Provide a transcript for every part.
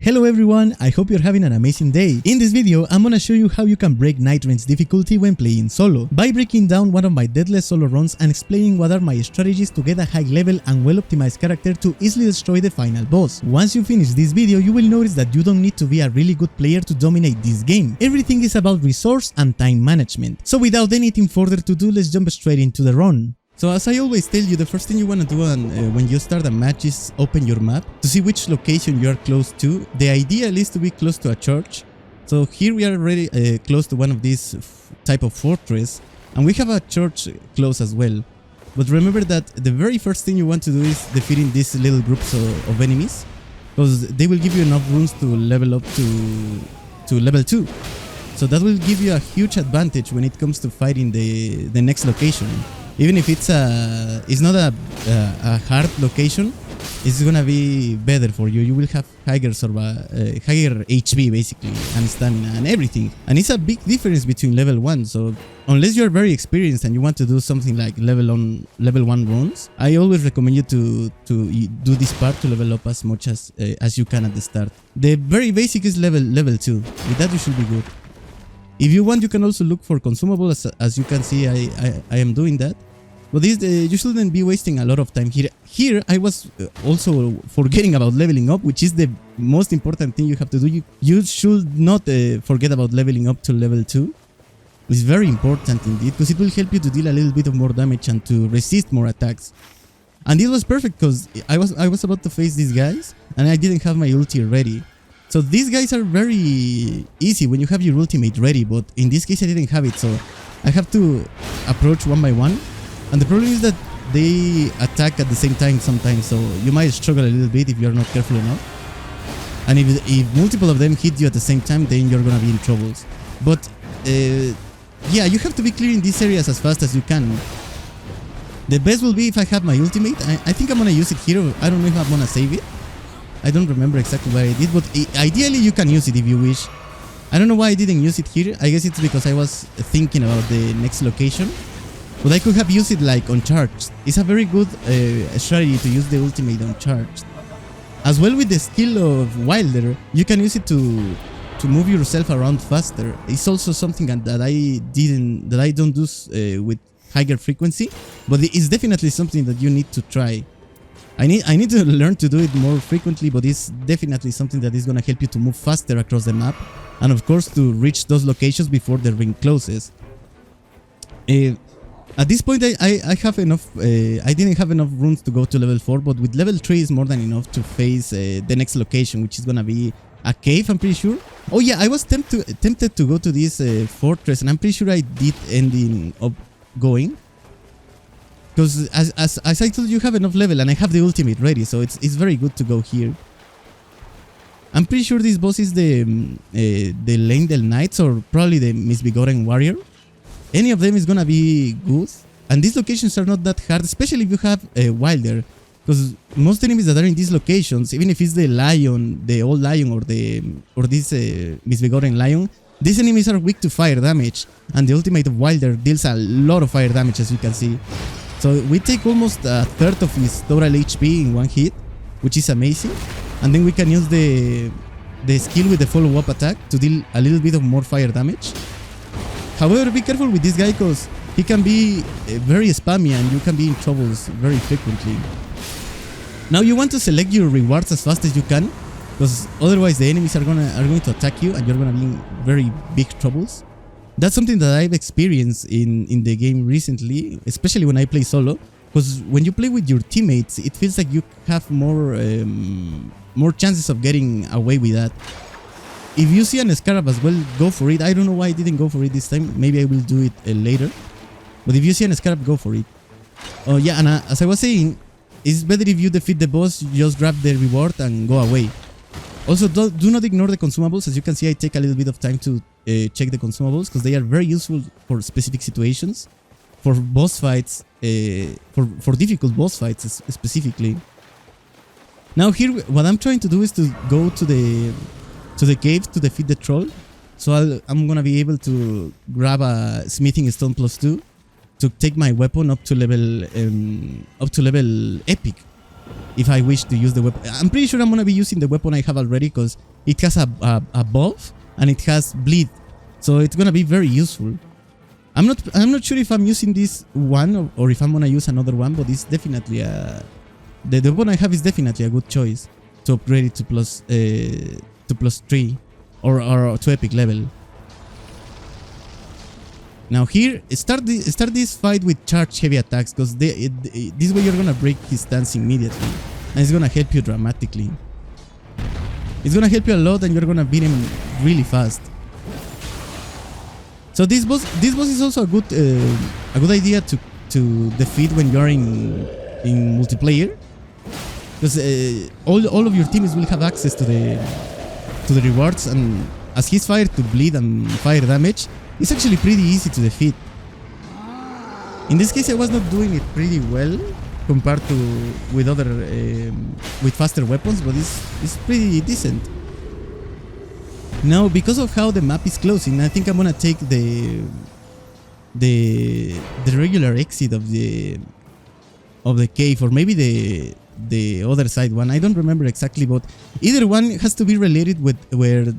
Hello everyone, I hope you're having an amazing day. In this video, I'm gonna show you how you can break Nightreign's difficulty when playing solo, by breaking down one of my Deathless solo runs and explaining what are my strategies to get a high level and well optimized character to easily destroy the final boss. Once you finish this video, you will notice that you don't need to be a really good player to dominate this game. Everything is about resource and time management. So without anything further to do, let's jump straight into the run. So as I always tell you, the first thing you want to do when you start a match is open your map to see which location you are close to. The ideal is to be close to a church. So here we are already close to one of these type of fortress, and we have a church close as well. But remember that the very first thing you want to do is defeating these little groups of enemies, because they will give you enough runes to level up to level 2. So that will give you a huge advantage when it comes to fighting the next location. Even if it's not a hard location, it's gonna be better for you. You will have higher HP basically, and stamina and everything. And it's a big difference between level 1. So unless you're very experienced and you want to do something like level 1 runs, I always recommend you to do this part to level up as much as you can at the start. The very basic is level 2. With that you should be good. If you want, you can also look for consumables. As you can see, I am doing that. But this, you shouldn't be wasting a lot of time here. Here, I was also forgetting about leveling up, which is the most important thing you have to do. You should not forget about leveling up to level 2. It's very important indeed, because it will help you to deal a little bit of more damage and to resist more attacks. And this was perfect, because I was about to face these guys, and I didn't have my ulti ready. So these guys are very easy when you have your ultimate ready, but in this case I didn't have it, so I have to approach one by one. And the problem is that they attack at the same time sometimes, so you might struggle a little bit if you're not careful enough. And if multiple of them hit you at the same time, then you're gonna be in troubles. But yeah, you have to be clearing these areas as fast as you can. The best will be if I have my ultimate. I think I'm gonna use it here. I don't know if I'm gonna save it. I don't remember exactly what I did, but ideally you can use it if you wish. I don't know why I didn't use it here. I guess it's because I was thinking about the next location. But I could have used it like uncharged. It's a very good strategy to use the ultimate uncharged. As well with the skill of Wylder, you can use it to move yourself around faster. It's also something that I don't do with higher frequency, but it's definitely something that you need to try. I need to learn to do it more frequently, but it's definitely something that is going to help you to move faster across the map, and of course to reach those locations before the ring closes. At this point I have enough, I didn't have enough runes to go to level 4, but with level 3 is more than enough to face the next location, which is going to be a cave, I'm pretty sure. Oh yeah, I was tempted to go to this fortress, and I'm pretty sure I did ending up going. Because as I told you, have enough level and I have the ultimate ready, so it's very good to go here. I'm pretty sure this boss is the Lendel Knights, or probably the Misbegotten Warrior. Any of them is gonna be good, and these locations are not that hard, especially if you have Wylder, because most enemies that are in these locations, even if it's the lion, the old lion, or this Misbegotten Lion, these enemies are weak to fire damage, and the ultimate of Wylder deals a lot of fire damage, as you can see. So we take almost a third of his total HP in one hit, which is amazing. And then we can use the skill with the follow-up attack to deal a little bit of more fire damage. However, be careful with this guy, because he can be very spammy and you can be in troubles very frequently. Now you want to select your rewards as fast as you can, because otherwise the enemies are going to attack you and you're going to be in very big troubles. That's something that I've experienced in the game recently, especially when I play solo, because when you play with your teammates, it feels like you have more chances of getting away with that. If you see an scarab as well, go for it. I don't know why I didn't go for it this time. Maybe I will do it later. But if you see an scarab, go for it. Oh yeah, and as I was saying, it's better if you defeat the boss, you just grab the reward and go away. Also, do not ignore the consumables. As you can see, I take a little bit of time to check the consumables, because they are very useful for specific situations, for boss fights, for difficult boss fights specifically. Now here, what I'm trying to do is to go to the cave to defeat the troll. So I'm gonna be able to grab a smithing stone +2 to take my weapon up to level epic. if I wish to use the weapon. I'm pretty sure I'm gonna be using the weapon I have already, because it has a buff and it has bleed, so it's gonna be very useful. I'm not sure if I'm using this one or if I'm gonna use another one, but it's definitely the one I have is definitely a good choice to upgrade it to plus 3 or to epic level. Now here, start this fight with charged heavy attacks, because this way you're gonna break his stance immediately, and it's gonna help you dramatically. It's gonna help you a lot, and you're gonna beat him really fast. So this boss is also a good idea to defeat when you're in multiplayer, because all of your teams will have access to the rewards, and as he's fired to bleed and fire damage, it's actually pretty easy to defeat. In this case, I was not doing it pretty well compared to with faster weapons, but it's pretty decent. Now, because of how the map is closing, I think I'm gonna take the regular exit of the cave, or maybe the other side one. I don't remember exactly, but either one has to be related with where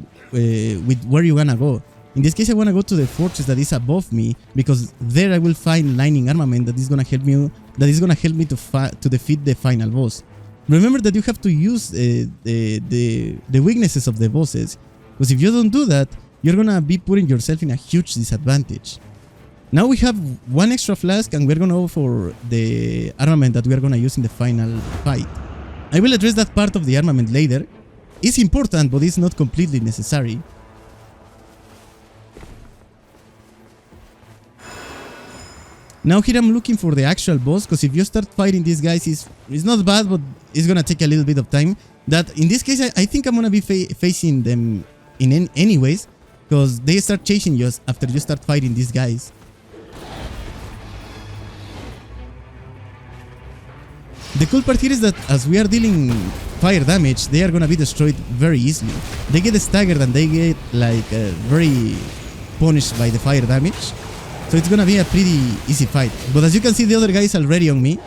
you're gonna go. In this case, I want to go to the fortress that is above me, because there I will find lightning armament that is gonna help me. That is gonna help me to defeat the final boss. Remember that you have to use the weaknesses of the bosses, because if you don't do that, you're gonna be putting yourself in a huge disadvantage. Now we have one extra flask, and we're gonna go for the armament that we're gonna use in the final fight. I will address that part of the armament later. It's important, but it's not completely necessary. Now here I'm looking for the actual boss, because if you start fighting these guys, it's not bad, but it's gonna take a little bit of time. That in this case, I think I'm gonna be facing them in anyways, because they start chasing you after you start fighting these guys. The cool part here is that as we are dealing fire damage, they are gonna be destroyed very easily. They get staggered and they get like very punished by the fire damage. So it's gonna be a pretty easy fight. But as you can see, the other guy is already on me.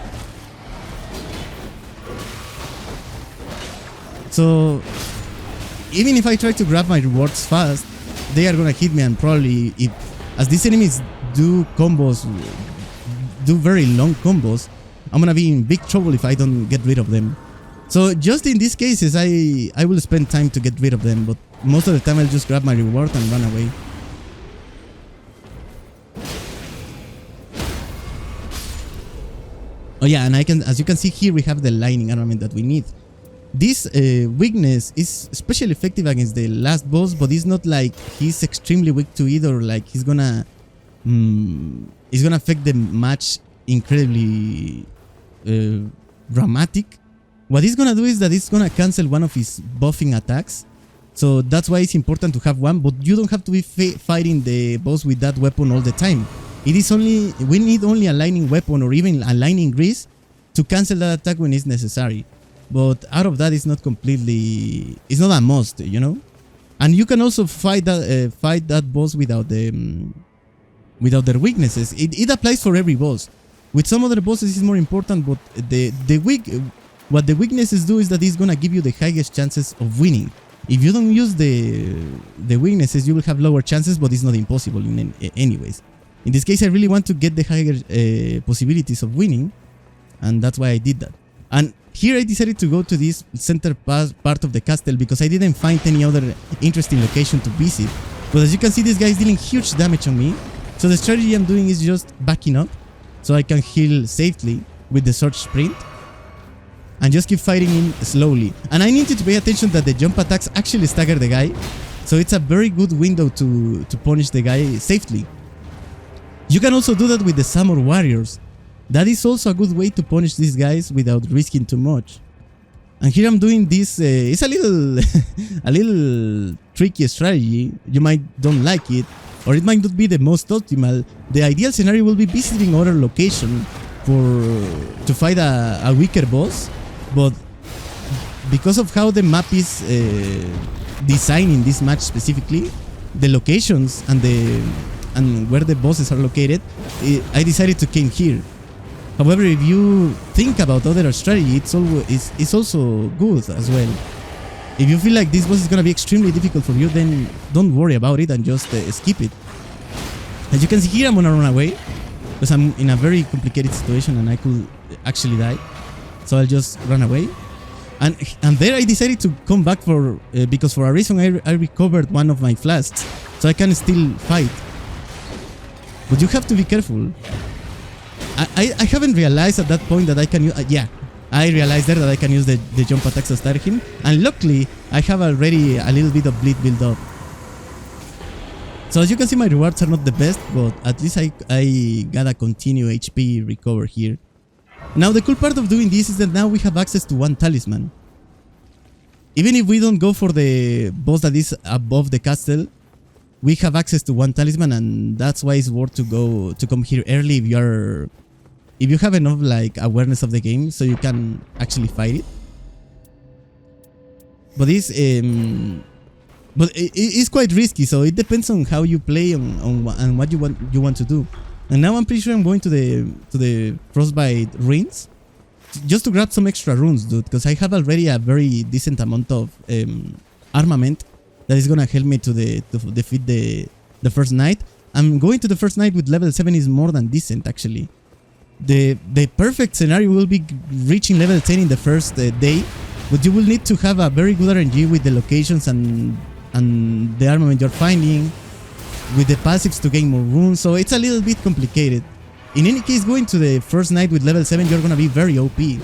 So even if I try to grab my rewards fast, they are gonna hit me, and probably as these enemies do very long combos, I'm gonna be in big trouble if I don't get rid of them. So just in these cases, I will spend time to get rid of them, but most of the time I'll just grab my reward and run away. Oh yeah, and as you can see here, we have the lightning armament that we need. This weakness is especially effective against the last boss, but it's not like he's extremely weak to it, or like he's gonna affect the match incredibly dramatic. What he's gonna do is that it's gonna cancel one of his buffing attacks, so that's why it's important to have one. But you don't have to be fighting the boss with that weapon all the time. We need only a lightning weapon or even a lightning grease to cancel that attack when it's necessary. But out of that, it's not a must, you know. And you can also fight that boss without their weaknesses. It applies for every boss. With some other bosses, it's more important, but what the weaknesses do is that it's gonna give you the highest chances of winning. If you don't use the weaknesses, you will have lower chances, but it's not impossible anyways. In this case, I really want to get the higher possibilities of winning, and that's why I did that. And here I decided to go to this center part of the castle, because I didn't find any other interesting location to visit. But as you can see, this guy is dealing huge damage on me. So the strategy I'm doing is just backing up, so I can heal safely with the short sprint, and just keep fighting him slowly. And I needed to pay attention that the jump attacks actually stagger the guy, so it's a very good window to punish the guy safely. You can also do that with the Samur warriors. That is also a good way to punish these guys without risking too much. And here I'm doing this, it's a little tricky strategy. You might don't like it, or it might not be the most optimal. The ideal scenario will be visiting other location to fight a weaker boss, but because of how the map is designed in this match specifically, the locations and where the bosses are located, I decided to came here. However, if you think about other strategy, it's also good as well. If you feel like this boss is gonna be extremely difficult for you, then don't worry about it and just skip it. As you can see here, I'm gonna run away because I'm in a very complicated situation and I could actually die. So I'll just run away. And there I decided to come back for because for a reason I recovered one of my flasks, so I can still fight. But you have to be careful. I haven't realized at that point that I can use... I realized there that I can use the jump attacks to start him. And luckily, I have already a little bit of bleed build up. So as you can see, my rewards are not the best, but at least I gotta continue HP recover here. Now the cool part of doing this is that now we have access to one talisman. Even if we don't go for the boss that is above the castle, we have access to one talisman, and that's why it's worth to come here early if you have enough like awareness of the game, so you can actually fight it. But it's quite risky, so it depends on how you play and what you want to do. And now I'm pretty sure I'm going to the Frostbite ruins just to grab some extra runes, dude, because I have already a very decent amount of armament that is gonna help me to defeat the first knight. I'm going to the first knight with level 7 is more than decent actually. The perfect scenario will be reaching level 10 in the first day, but you will need to have a very good RNG with the locations and the armament you're finding, with the passives to gain more runes, so it's a little bit complicated. In any case, going to the first knight with level 7, you're gonna be very OP.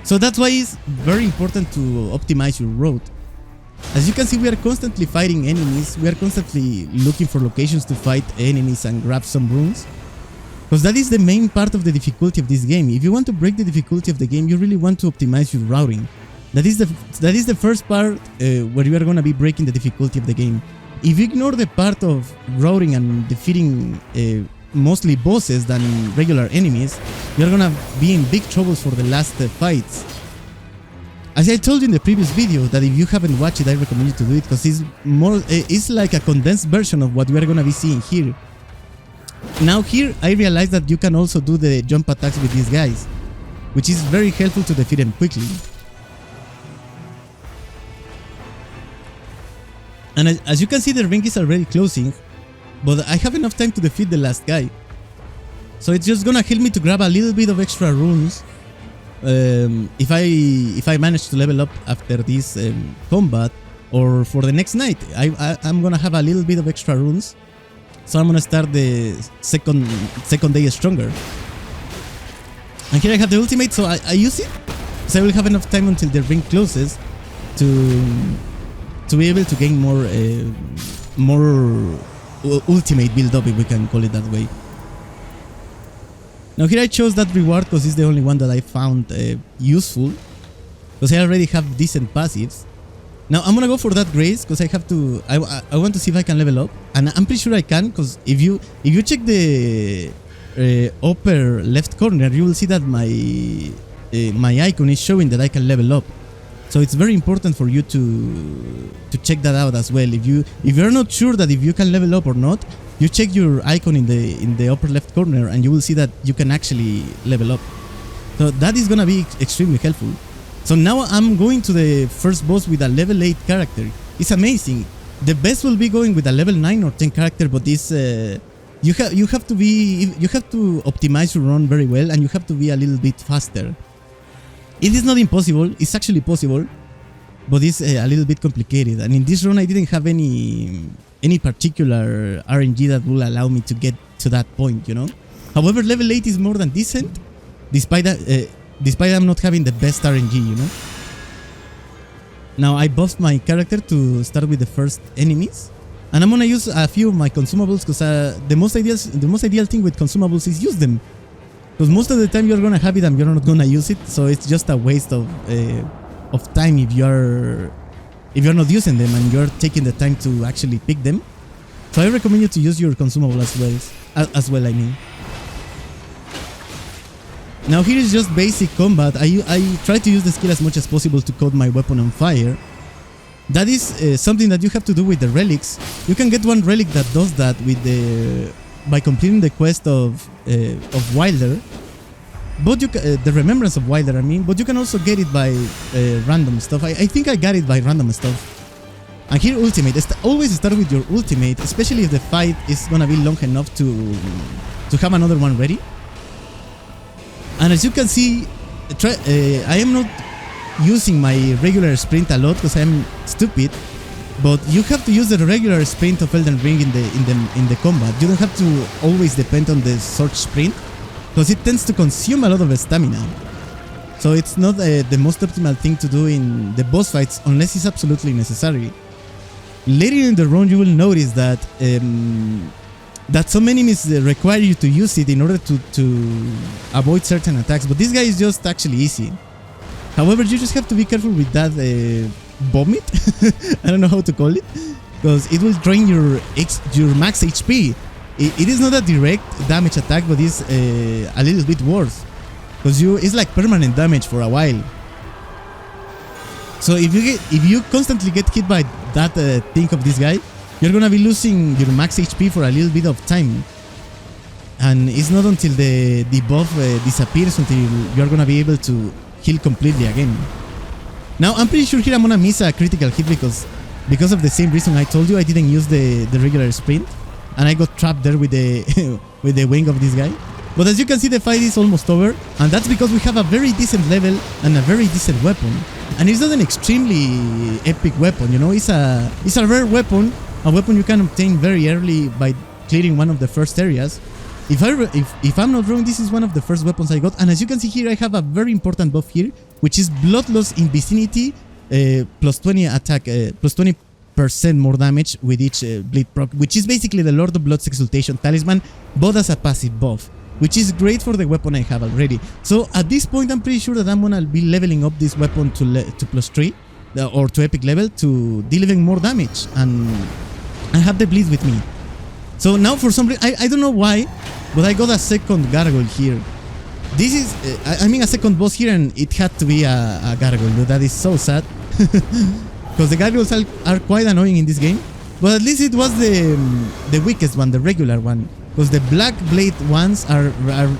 So that's why it's very important to optimize your road. As you can see, we are constantly fighting enemies, we are constantly looking for locations to fight enemies and grab some runes. Because that is the main part of the difficulty of this game. If you want to break the difficulty of the game, you really want to optimize your routing. That is the first part where you are gonna be breaking the difficulty of the game. If you ignore the part of routing and defeating mostly bosses than regular enemies, you're gonna be in big troubles for the last fights. As I told you in the previous video, that if you haven't watched it, I recommend you to do it, because it's like a condensed version of what we are gonna be seeing here. Now here, I realized that you can also do the jump attacks with these guys, which is very helpful to defeat them quickly. And as you can see, the ring is already closing, but I have enough time to defeat the last guy. So it's just gonna help me to grab a little bit of extra runes if I manage to level up after this combat, or for the next night. I'm gonna have a little bit of extra runes, so I'm gonna start the second day stronger. And here I have the ultimate, so I use it, so I will have enough time until the ring closes to be able to gain more ultimate build up, if we can call it that way. Now here I chose that reward because it's the only one that I found useful, because I already have decent passives. Now I'm gonna go for that grace because I want to see if I can level up, and I'm pretty sure I can, because if you check the upper left corner, you will see that my icon is showing that I can level up. So it's very important for you to check that out as well. If you're not sure that if you can level up or not, you check your icon in the upper left corner and you will see that you can actually level up. So that is gonna be extremely helpful. So now I'm going to the first boss with a level 8 character. It's amazing. The best will be going with a level 9 or 10 character, but this you have to optimize your run very well, and you have to be a little bit faster. It is not impossible, it's actually possible, but it's a little bit complicated. And in this run I didn't have any particular RNG that will allow me to get to that point, you know. However, level 8 is more than decent, despite I'm not having the best RNG, you know. Now I buffed my character to start with the first enemies, and I'm gonna use a few of my consumables, because the most ideal thing with consumables is use them. Because most of the time you're gonna have it and you're not gonna use it, so it's just a waste of time if you're not using them and you're taking the time to actually pick them. So I recommend you to use your consumable as well. I mean. Now here is just basic combat. I try to use the skill as much as possible to coat my weapon on fire. That is something that you have to do with the relics. You can get one relic that does that by completing the quest of Wylder. But you the remembrance of Wylder, I mean, but you can also get it by random stuff. I think I got it by random stuff. And here ultimate, always start with your ultimate, especially if the fight is gonna be long enough to have another one ready. And as you can see, I am not using my regular sprint a lot because I'm stupid. But you have to use the regular sprint of Elden Ring in the combat. You don't have to always depend on the short sprint, because it tends to consume a lot of stamina. So it's not the most optimal thing to do in the boss fights unless it's absolutely necessary. Later in the run you will notice that that some enemies require you to use it in order to avoid certain attacks, but this guy is just actually easy. However, you just have to be careful with that vomit. I don't know how to call it, because it will drain your max HP. It is not a direct damage attack, but it's a little bit worse, because it's like permanent damage for a while. So if you constantly get hit by that thing of this guy, you're gonna be losing your max HP for a little bit of time, and it's not until the debuff disappears until you're gonna be able to heal completely again. Now I'm pretty sure here I'm gonna miss a critical hit because of the same reason I told you. I didn't use the regular sprint, and I got trapped there with the with the wing of this guy. But as you can see, the fight is almost over, and that's because we have a very decent level and a very decent weapon. And it's not an extremely epic weapon, you know. It's a rare weapon, a weapon you can obtain very early by clearing one of the first areas. If I'm not wrong, this is one of the first weapons I got. And as you can see here, I have a very important buff here, which is blood loss in vicinity, plus 20 attack, plus 20% more damage with each bleed proc, which is basically the Lord of Blood's Exaltation talisman, but as a passive buff, which is great for the weapon I have already. So at this point, I'm pretty sure that I'm gonna be leveling up this weapon to plus 3, or to epic level, to deal even more damage and have the bleed with me. So now for some reason, I don't know why, but I got a second gargoyle here. This is, I mean a second boss here, and it had to be a gargoyle, dude. That is so sad. Because the gargoyles are quite annoying in this game. But at least it was the weakest one, the regular one. Because the black blade ones are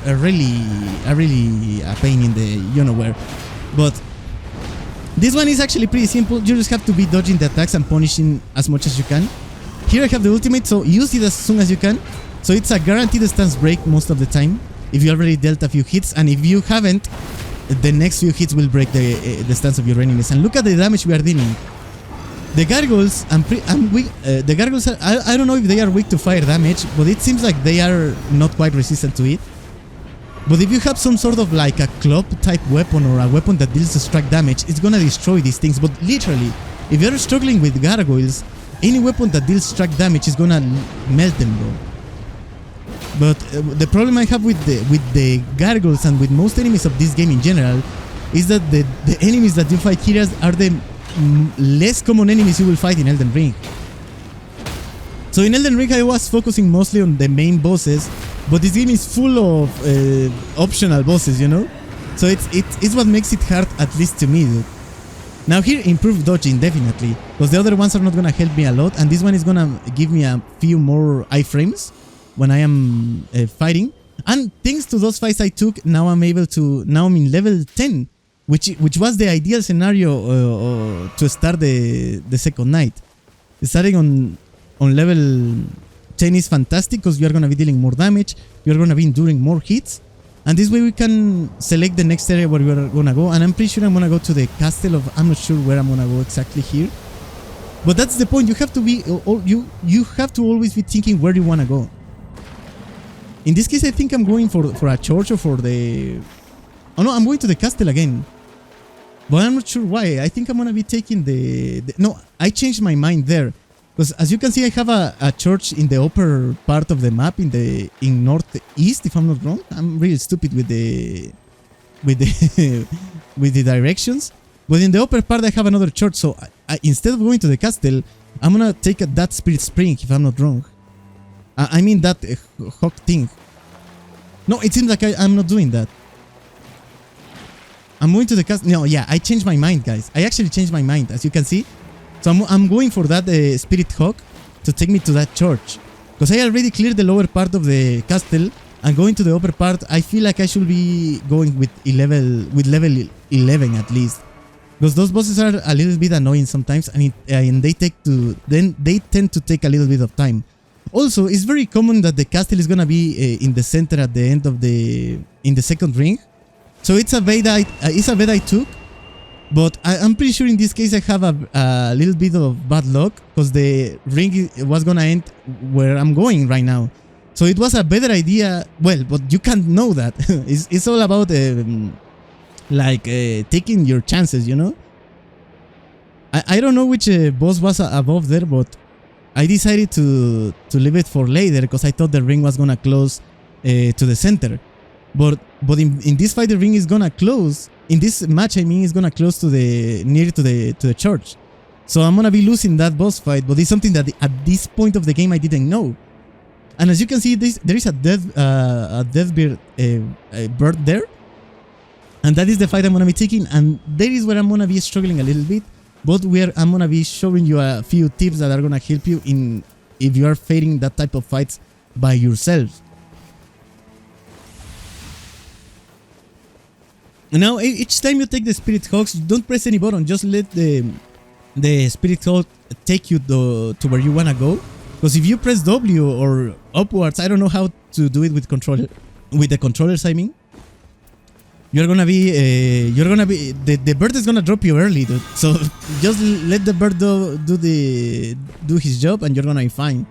really a pain in the you-know-where. But this one is actually pretty simple. You just have to be dodging the attacks and punishing as much as you can. Here I have the ultimate, so use it as soon as you can. So it's a guaranteed stance break most of the time, if you already dealt a few hits, and if you haven't, the next few hits will break the stance of your enemies. And look at the damage we are dealing. The gargoyles, the gargoyles, I don't know if they are weak to fire damage, but it seems like they are not quite resistant to it. But if you have some sort of like a club type weapon, or a weapon that deals strike damage, it's gonna destroy these things. But literally, if you're struggling with gargoyles, any weapon that deals strike damage is gonna melt them, bro. But the problem I have with the gargoyles and with most enemies of this game in general is that the enemies that you fight here are the less common enemies you will fight in Elden Ring. So in Elden Ring I was focusing mostly on the main bosses, but this game is full of optional bosses, you know? So it's what makes it hard, at least to me, dude. Now here, improved dodging, definitely, because the other ones are not gonna help me a lot, and this one is gonna give me a few more iframes when I am fighting. And thanks to those fights I took, now I'm in level 10, which was the ideal scenario to start the second night. Starting on level 10 is fantastic, because you're gonna be dealing more damage, you're gonna be enduring more hits, and this way we can select the next area where we're gonna go. And I'm pretty sure I'm gonna go to the castle of, I'm not sure where I'm gonna go exactly here, but that's the point. You have to be, you have to always be thinking where you wanna go. In this case, I think I'm going for a church, or for the, oh no, I'm going to the castle again, but I'm not sure why. I think I'm gonna be taking no, I changed my mind there, because as you can see, I have a church in the upper part of the map, in northeast, if I'm not wrong. I'm really stupid with the with the directions, but in the upper part I have another church. So instead of going to the castle, I'm gonna take that spirit spring, if I'm not wrong. I mean that hawk thing. No, it seems like I'm not doing that. I'm going to the castle. No, yeah, I changed my mind, guys. I actually changed my mind, as you can see. So I'm going for that spirit hawk to take me to that church, because I already cleared the lower part of the castle, and going to the upper part, I feel like I should be going with level 11 at least. Because those bosses are a little bit annoying sometimes, and they tend to take a little bit of time. Also, it's very common that the castle is gonna be in the center at the end of in the second ring. So it's a bet I took, but I'm pretty sure in this case I have a little bit of bad luck, because the ring was gonna end where I'm going right now. So it was a better idea. Well, but you can't know that. It's all about taking your chances, you know. I don't know which boss was above there, but I decided to leave it for later because I thought the ring was gonna close to the center. But in this fight the ring is gonna close. In this match, I mean, it's gonna close to near to the church. So I'm gonna be losing that boss fight. But it's something that at this point of the game I didn't know. And as you can see, there is a death bird there. And that is the fight I'm gonna be taking, and that is where I'm gonna be struggling a little bit. But I'm gonna be showing you a few tips that are gonna help you if you are fighting that type of fights by yourself. Now, each time you take the Spirit Hawks, don't press any button. Just let the Spirit Hawk take you to where you wanna go. Because if you press W or upwards, I don't know how to do it with the controllers. I mean, you're gonna be the bird is gonna drop you early, dude. So just let the bird do his job, and you're gonna be fine.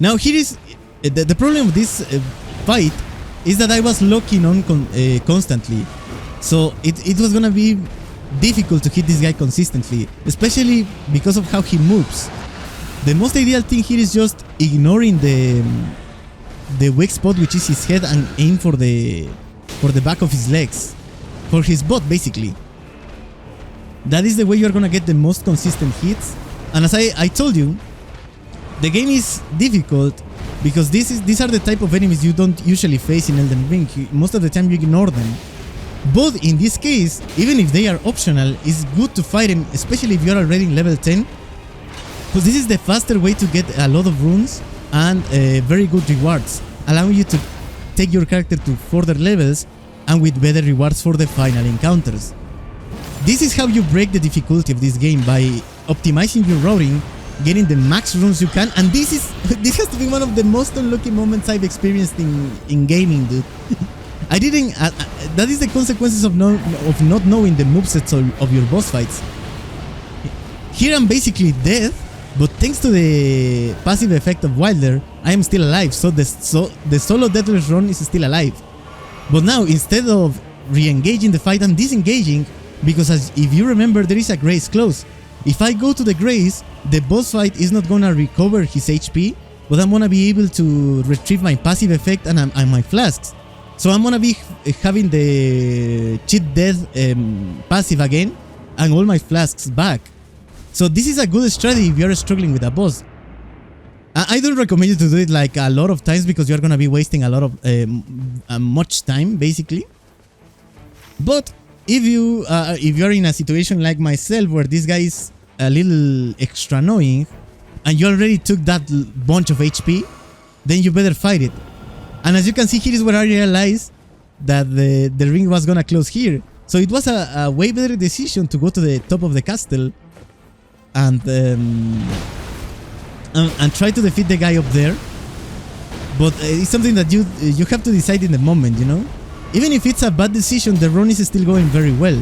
Now here is the problem with this fight is that I was locking on constantly, so it was gonna be difficult to hit this guy consistently, especially because of how he moves. The most ideal thing here is just ignoring the weak spot, which is his head, and aim for the back of his legs, for his butt basically. That is the way you're gonna get the most consistent hits. And as I told you, the game is difficult because these are the type of enemies you don't usually face in Elden Ring. Most of the time you ignore them. But in this case, even if they are optional, it's good to fight them, especially if you're already in level 10. Because this is the faster way to get a lot of runes and very good rewards, allowing you to take your character to further levels and with better rewards for the final encounters. This is how you break the difficulty of this game, by optimizing your routing, getting the max runes you can, and this has to be one of the most unlucky moments I've experienced in gaming, dude. I didn't. That is the consequences of not knowing the movesets of your boss fights. Here I'm basically dead, but thanks to the passive effect of Wylder, I am still alive, so the solo Deathless run is still alive. But now, instead of re-engaging the fight, I'm disengaging, because if you remember, there is a grace close. If I go to the grace, the boss fight is not gonna recover his HP, but I'm gonna be able to retrieve my passive effect and my flasks. So I'm gonna be having the cheat death passive again, and all my flasks back. So this is a good strategy if you're struggling with a boss. I don't recommend you to do it like a lot of times, because you're gonna be wasting a lot of much time basically. But if you're in a situation like myself where this guy is a little extra annoying and you already took that bunch of HP, then you better fight it. And as you can see, here is where I realized that the ring was gonna close here. So it was a way better decision to go to the top of the castle and try to defeat the guy up there. But it's something that you have to decide in the moment, you know. Even if it's a bad decision, the run is still going very well.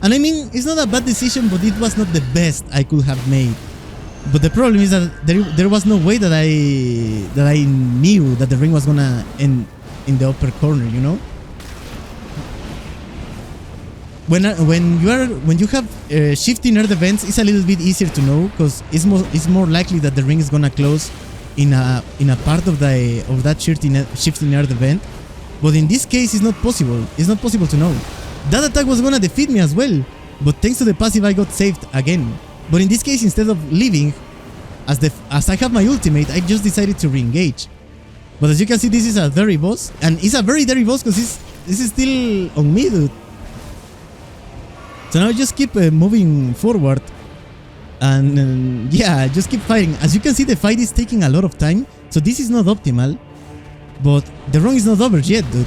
And I mean, it's not a bad decision, but it was not the best I could have made. But the problem is that there was no way that I knew that the ring was gonna end in the upper corner, you know. When you have shifting earth events, it's a little bit easier to know, because it's more likely that the ring is gonna close in a part of that shifting earth event. But in this case, it's not possible. It's not possible to know. That attack was gonna defeat me as well, but thanks to the passive, I got saved again. But in this case, instead of leaving, as I have my ultimate, I just decided to re-engage. But as you can see, this is a dirty boss, and it's a very dirty boss because this is still on me, dude. So now just keep moving forward, and yeah, just keep fighting. As you can see, the fight is taking a lot of time, so this is not optimal. But the run is not over yet, dude.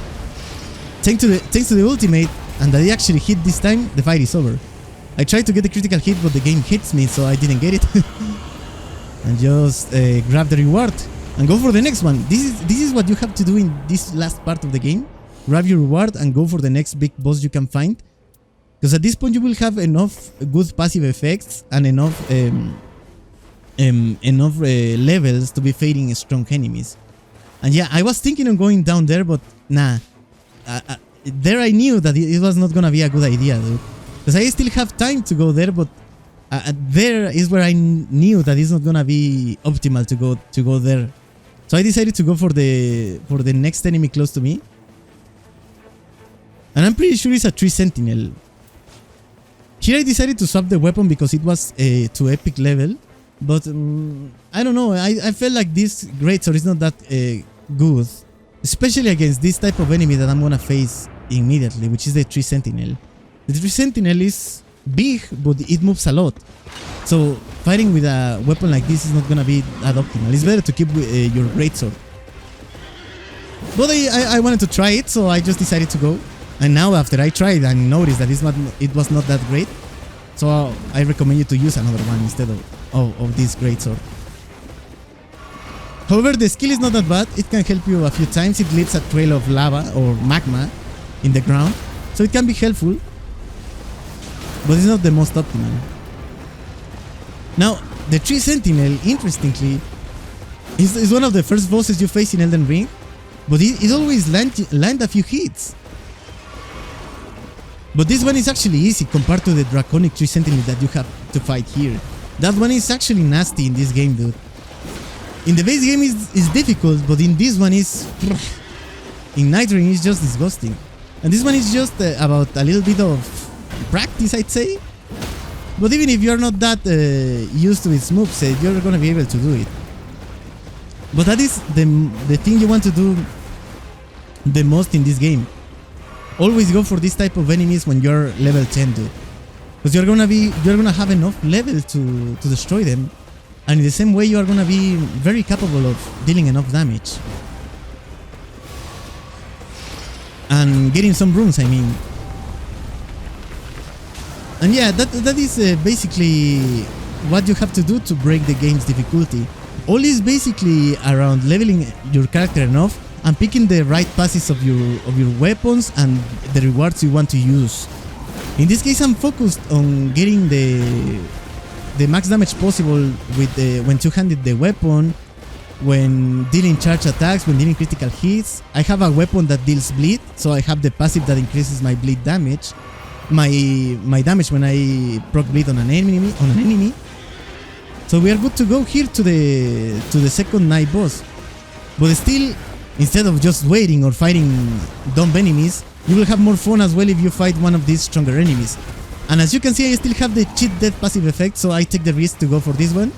Thanks to the ultimate, and that it actually hit this time, the fight is over. I tried to get the critical hit, but the game hits me, so I didn't get it. And just grab the reward and go for the next one. This is what you have to do in this last part of the game. Grab your reward and go for the next big boss you can find. Because at this point you will have enough good passive effects and enough levels to be fighting strong enemies. And yeah, I was thinking of going down there, but nah. There I knew that it was not gonna be a good idea, dude. Because I still have time to go there, but there is where I knew that it's not gonna be optimal to go there. So I decided to go for the next enemy close to me. And I'm pretty sure it's a tree sentinel. Here I decided to swap the weapon because it was to epic level. But I don't know, I felt like this greatsword is not that good. Especially against this type of enemy that I'm gonna face immediately, which is the tree sentinel. The tree sentinel is big, but it moves a lot. So fighting with a weapon like this is not gonna be that optimal. It's better to keep your greatsword. But I wanted to try it, so I just decided to go. And now after I tried and noticed that it was not that great, so I recommend you to use another one instead of this greatsword. However, the skill is not that bad. It can help you a few times. It leaves a trail of lava or magma in the ground, so it can be helpful, but it's not the most optimal. Now, the tree sentinel, interestingly, is one of the first bosses you face in Elden Ring, but it always land a few hits. But this one is actually easy compared to the draconic tree sentinel that you have to fight here. That one is actually nasty in this game, dude. In the base game is difficult, but in this one is... In Nighreign is just disgusting. And this one is just about a little bit of practice, I'd say. But even if you're not that used to its moveset, you're gonna be able to do it. But that is the thing you want to do the most in this game. Always go for this type of enemies when you're level 10, dude. Because you're gonna have enough level to destroy them. And in the same way, you are gonna be very capable of dealing enough damage. And getting some runes, I mean. And yeah, that is basically what you have to do to break the game's difficulty. All is basically around leveling your character enough and picking the right passes of your weapons and the rewards you want to use. In this case, I'm focused on getting the max damage possible with when two-handed the weapon, when dealing charge attacks, when dealing critical hits. I have a weapon that deals bleed, so I have the passive that increases my bleed damage, my damage when I proc bleed on an enemy. So we are good to go here to the second night boss. But still, instead of just waiting or fighting dumb enemies, you will have more fun as well if you fight one of these stronger enemies. And as you can see, I still have the cheat death passive effect, so I take the risk to go for this one.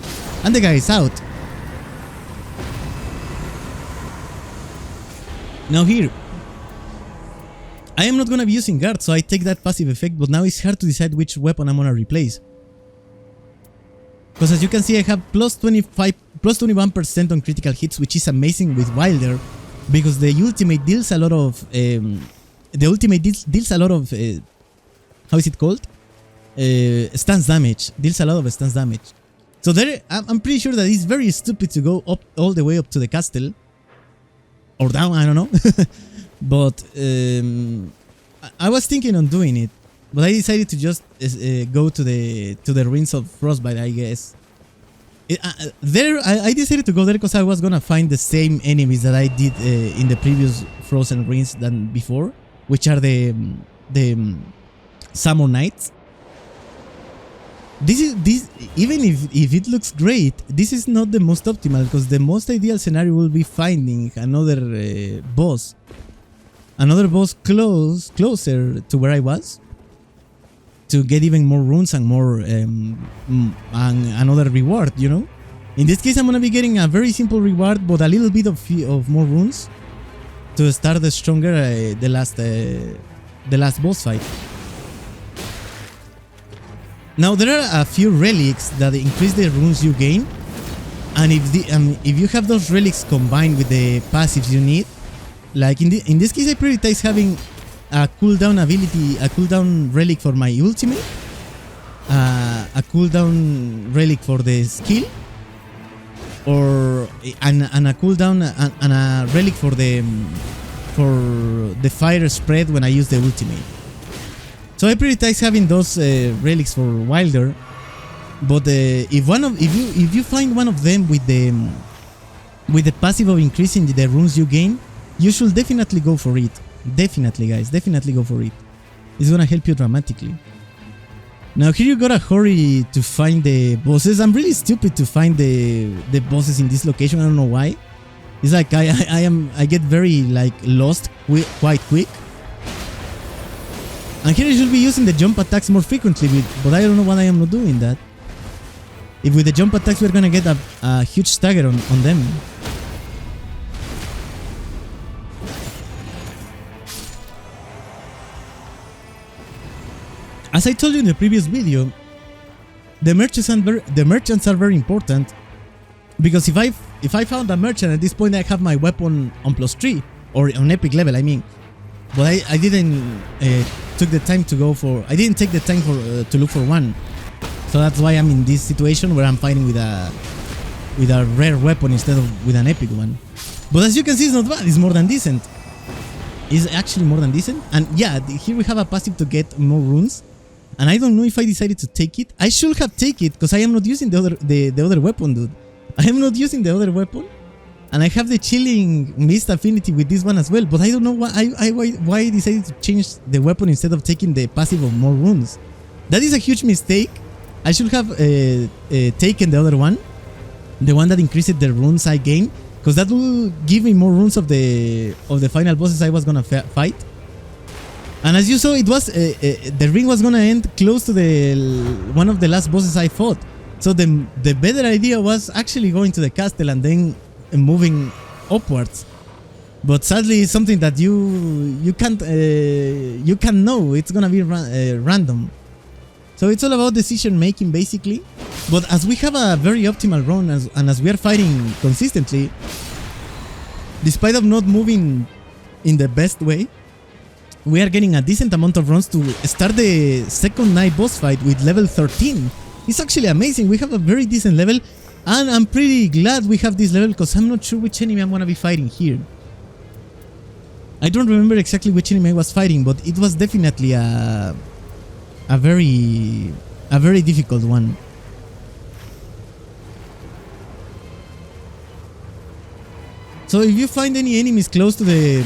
And the guy is out. Now here, I am not gonna be using guard, so I take that passive effect, but now it's hard to decide which weapon I'm gonna replace. Because as you can see, I have plus 21% on critical hits, which is amazing with Wylder, because the ultimate deals a lot of how is it called? Stance damage. Deals a lot of stance damage. So there, I'm pretty sure that it's very stupid to go up all the way up to the castle. Or down, I don't know. But I was thinking on doing it. But I decided to just go to the ruins of Frostbite, I guess. I decided to go there because I was gonna find the same enemies that I did in the previous Frozen ruins than before, which are the Summer Knights. This even if it looks great, this is not the most optimal, because the most ideal scenario will be finding another boss closer to where I was, to get even more runes and more and another reward, you know. In this case, I'm gonna be getting a very simple reward, but a little bit of more runes to start the stronger the last boss fight. Now there are a few relics that increase the runes you gain, and if you have those relics combined with the passives you need, Like in this case, I prioritize having a cooldown ability, a cooldown relic for my ultimate, a cooldown relic for the skill, and a cooldown and a relic for the fire spread when I use the ultimate. So I prioritize having those relics for Wylder. But if you find one of them with the passive of increasing the runes you gain, you should definitely go for it. Definitely, guys, definitely go for it. It's gonna help you dramatically. Now here you gotta hurry to find the bosses. I'm really stupid to find the bosses in this location. I don't know why. It's like I get very like lost quite quick. And here I should be using the jump attacks more frequently, but I don't know why I am not doing that. If with the jump attacks we're gonna get a huge stagger on them. As I told you in the previous video, the merchants are very important, because if I found a merchant at this point, I have my weapon on +3 or on epic level, I mean. But I didn't take the time to look for one. So that's why I'm in this situation where I'm fighting with a rare weapon instead of with an epic one. But as you can see, it's not bad. It's more than decent. It's actually more than decent. And yeah, here we have a passive to get more runes. And I don't know if I decided to take it. I should have taken it because I am not using the other weapon, dude. I am not using the other weapon. And I have the chilling mist affinity with this one as well. But I don't know why I decided to change the weapon instead of taking the passive of more runes. That is a huge mistake. I should have taken the other one. The one that increased the runes I gain. Because that will give me more runes of the final bosses I was gonna fight. And as you saw, it was the ring was gonna end close to one of the last bosses I fought. So the better idea was actually going to the castle and then moving upwards. But sadly, it's something that you can't know. It's gonna be random. So it's all about decision making basically. But as we have a very optimal run and as we are fighting consistently, despite of not moving in the best way, we are getting a decent amount of runs to start the second night boss fight with level 13. It's actually amazing. We have a very decent level, and I'm pretty glad we have this level because I'm not sure which enemy I'm gonna be fighting here. I don't remember exactly which enemy I was fighting, but it was definitely a very difficult one. So if you find any enemies close to the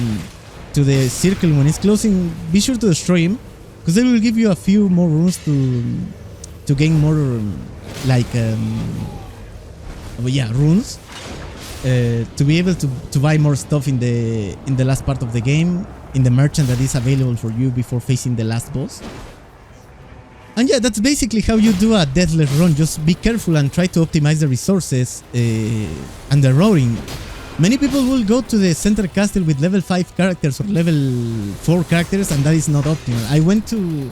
circle when it's closing, be sure to destroy him, because they will give you a few more runes to gain more runes to be able to buy more stuff in the last part of the game, in the merchant that is available for you before facing the last boss. And yeah, that's basically how you do a Deathless run. Just be careful and try to optimize the resources and the roaring. Many people will go to the center castle with level 5 characters or level 4 characters, and that is not optimal. I went to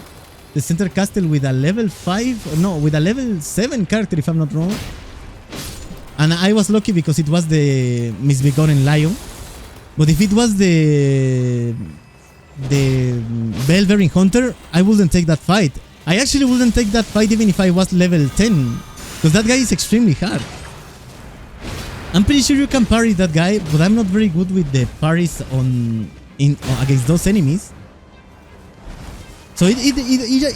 the center castle with a level 7 character, if I'm not wrong. And I was lucky because it was the Misbegotten Lion. But if it was the Bell-bearing Hunter, I wouldn't take that fight. I actually wouldn't take that fight even if I was level 10, because that guy is extremely hard. I'm pretty sure you can parry that guy, but I'm not very good with the parries against those enemies. So the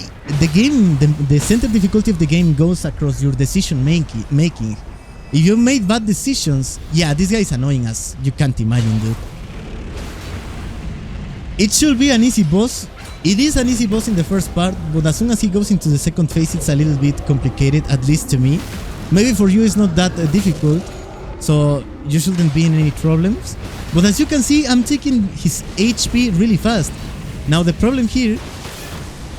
center difficulty of the game goes across your decision making. If you made bad decisions, yeah, this guy is annoying as you can't imagine, dude. It should be an easy boss. It is an easy boss in the first part, but as soon as he goes into the second phase, it's a little bit complicated, at least to me. Maybe for you it's not that difficult, so you shouldn't be in any problems. But as you can see, I'm taking his HP really fast. Now the problem here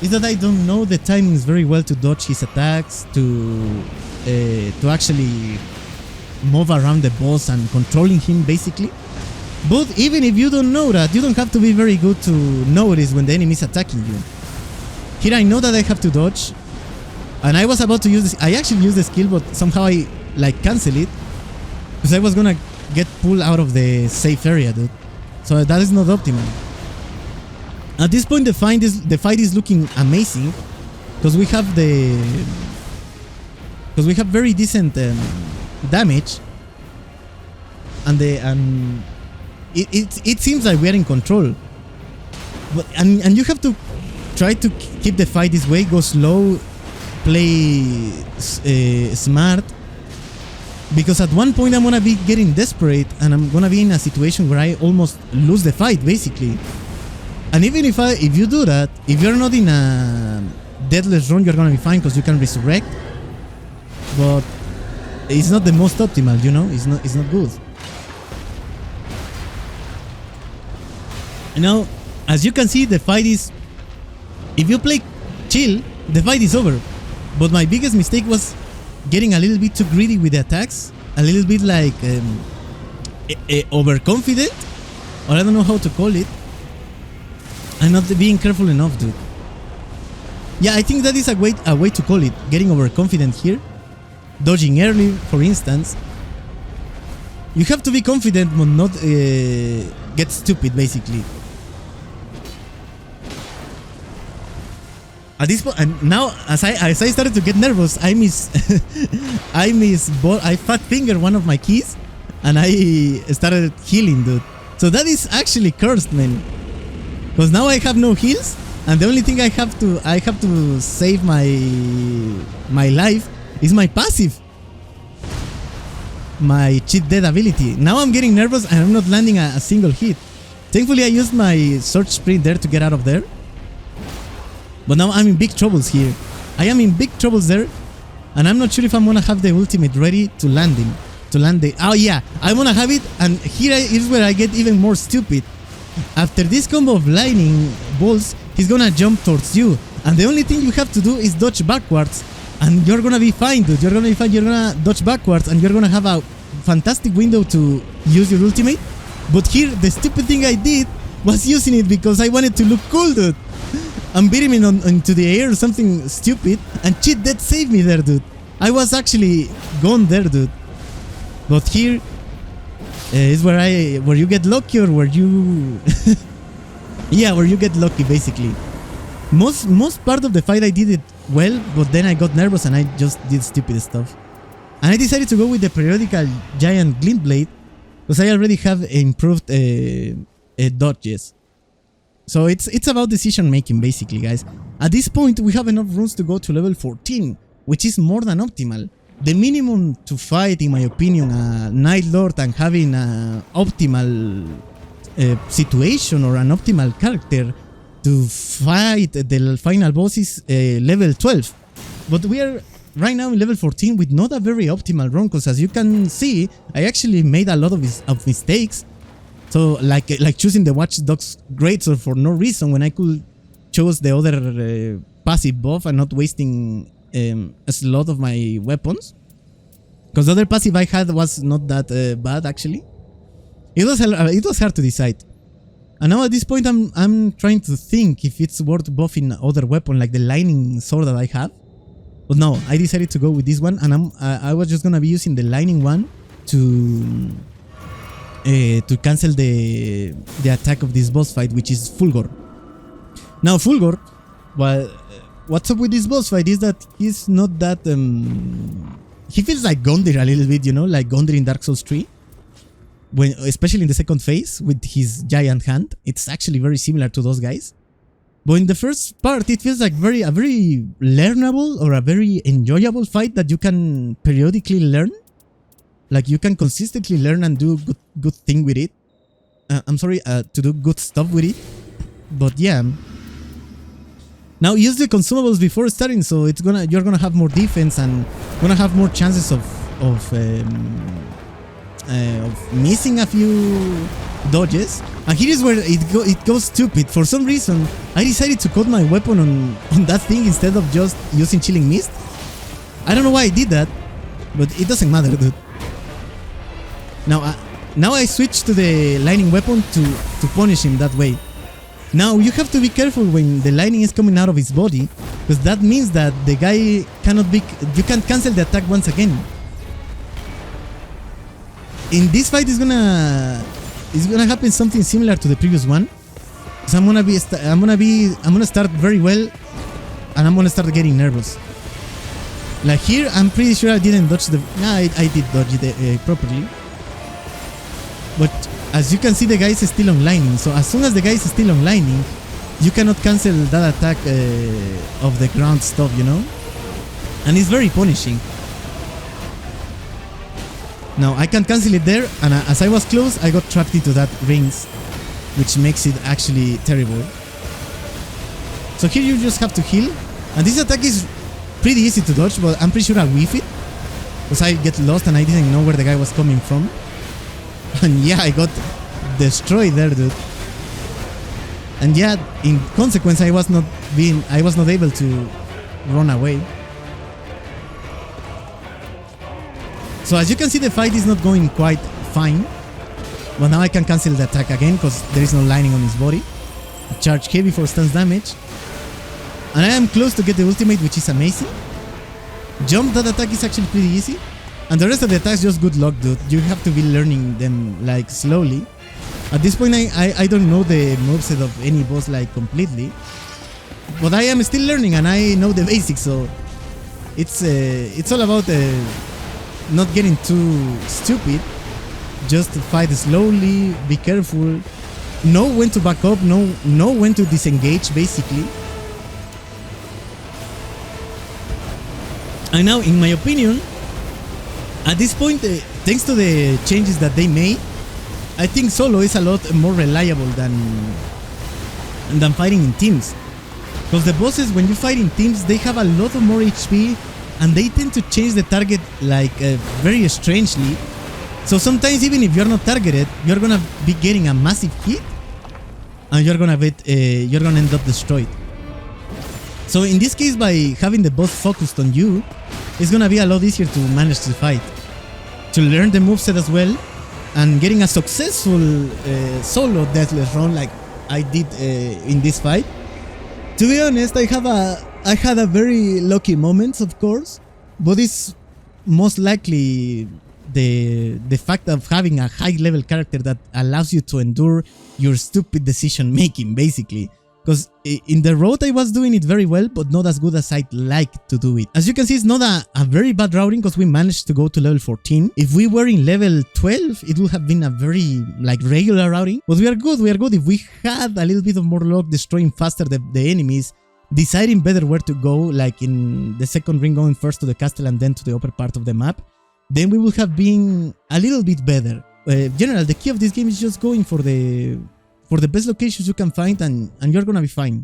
is that I don't know the timings very well to dodge his attacks, to actually move around the boss and controlling him basically. But even if you don't know that, you don't have to be very good to notice when the enemy is attacking you. Here I know that I have to dodge, and I was about to use this. I actually used the skill, but somehow I cancel it because I was gonna get pulled out of the safe area, dude. So that is not optimal. At this point, the fight is looking amazing because we have very decent damage, and it seems like we are in control. But and you have to try to keep the fight this way. Go slow, play smart. Because at one point I'm gonna be getting desperate and I'm gonna be in a situation where I almost lose the fight, basically. And even if you do that, if you're not in a Deathless run, you're gonna be fine because you can resurrect. But it's not the most optimal, you know. It's not good. Now, as you can see, the fight is. If you play chill, the fight is over. But my biggest mistake was getting a little bit too greedy with the attacks, a little bit like overconfident, or I don't know how to call it, and not being careful enough, dude. Yeah, I think that is a way to call it, getting overconfident here, dodging early, for instance. You have to be confident but not get stupid, basically. At this point, and now as I started to get nervous, I fat finger one of my keys, and I started healing, dude. So that is actually cursed, man. Because now I have no heals, and the only thing I have to save my life is my passive, my cheat dead ability. Now I'm getting nervous and I'm not landing a single hit. Thankfully, I used my search sprint there to get out of there. But now I'm in big troubles here. I am in big troubles there, and I'm not sure if I'm gonna have the ultimate ready to land him. Oh yeah, I wanna have it, and here is where I get even more stupid. After this combo of lightning bolts, he's gonna jump towards you, and the only thing you have to do is dodge backwards, and you're gonna be fine, dude. You're gonna be fine. You're gonna dodge backwards, and you're gonna have a fantastic window to use your ultimate. But here, the stupid thing I did was using it because I wanted to look cool, dude. I'm beating him into the air or something stupid, and cheat dead saved me there, dude. I was actually gone there, dude. But here is where you get lucky, or where you yeah, where you get lucky, basically. Most part of the fight I did it well, but then I got nervous and I just did stupid stuff. And I decided to go with the periodical giant glint blade because I already have improved dodges. So it's about decision making, basically, guys. At this point, we have enough runes to go to level 14, which is more than optimal. The minimum to fight, in my opinion, a Nightlord and having an optimal situation or an optimal character to fight the final boss is level 12. But we are right now in level 14 with not a very optimal run, because as you can see, I actually made a lot of mistakes. So like choosing the Watchdog's Greatsword for no reason when I could choose the other passive buff and not wasting a slot of my weapons. Because the other passive I had was not that bad, actually. It was hard to decide. And now at this point I'm trying to think if it's worth buffing other weapon like the lightning sword that I have. But no, I decided to go with this one, and I was just gonna be using the lightning one to cancel the attack of this boss fight, which is Fulgor. Now Fulgor, well, what's up with this boss fight is that he's not that he feels like Gondir a little bit, you know, like Gondir in Dark Souls 3. When, especially in the second phase with his giant hand, it's actually very similar to those guys. But in the first part, it feels like a very learnable or a very enjoyable fight that you can periodically learn. Like you can consistently learn and do good thing with it. To do good stuff with it. But yeah. Now use the consumables before starting, so you're gonna have more defense and gonna have more chances of missing a few dodges. And here is where it goes stupid. For some reason, I decided to cut my weapon on that thing instead of just using Chilling Mist. I don't know why I did that, but it doesn't matter, dude. Now I switched to the lightning weapon to punish him that way. Now you have to be careful when the lightning is coming out of his body, because that means that the guy you can't cancel the attack once again. In this fight, it's gonna happen something similar to the previous one. So I'm gonna start very well, and I'm gonna start getting nervous. Like here, I'm pretty sure I didn't dodge the. Nah, I did dodge it properly. But as you can see, the guy is still onlining. So as soon as the guy is still onlining, you cannot cancel that attack of the ground stuff, you know? And it's very punishing. Now I can cancel it there, and as I was close, I got trapped into that rings, which makes it actually terrible. So here you just have to heal, and this attack is pretty easy to dodge, but I'm pretty sure I whiff it, because I get lost and I didn't know where the guy was coming from. And yeah, I got destroyed there, dude. And yeah, in consequence, I was not able to run away. So as you can see, the fight is not going quite fine. But now I can cancel the attack again because there is no lining on his body. Charge heavy for stance damage. And I am close to get the ultimate, which is amazing. Jump that attack is actually pretty easy. And the rest of the attacks, just good luck, dude. You have to be learning them like slowly. At this point, I don't know the moveset of any boss like completely. But I am still learning and I know the basics, so it's all about not getting too stupid. Just fight slowly, be careful, know when to back up, know when to disengage, basically. And now, in my opinion, at this point, thanks to the changes that they made, I think solo is a lot more reliable than fighting in teams. Because the bosses, when you fight in teams, they have a lot of more HP and they tend to change the target like very strangely. So sometimes even if you're not targeted, you're gonna be getting a massive hit and you're gonna end up destroyed. So in this case, by having the boss focused on you, it's gonna be a lot easier to manage the fight, to learn the moveset as well, and getting a successful solo Deathless run like I did in this fight. To be honest, I had a very lucky moment, of course, but it's most likely the fact of having a high level character that allows you to endure your stupid decision making, basically. Because in the road I was doing it very well, but not as good as I'd like to do it. As you can see, it's not a very bad routing because we managed to go to level 14. If we were in level 12, it would have been a very regular routing. But we are good, If we had a little bit of more luck destroying faster the enemies, deciding better where to go, like in the second ring going first to the castle and then to the upper part of the map, then we would have been a little bit better. General, the key of this game is just going for the best locations you can find and you're gonna be fine.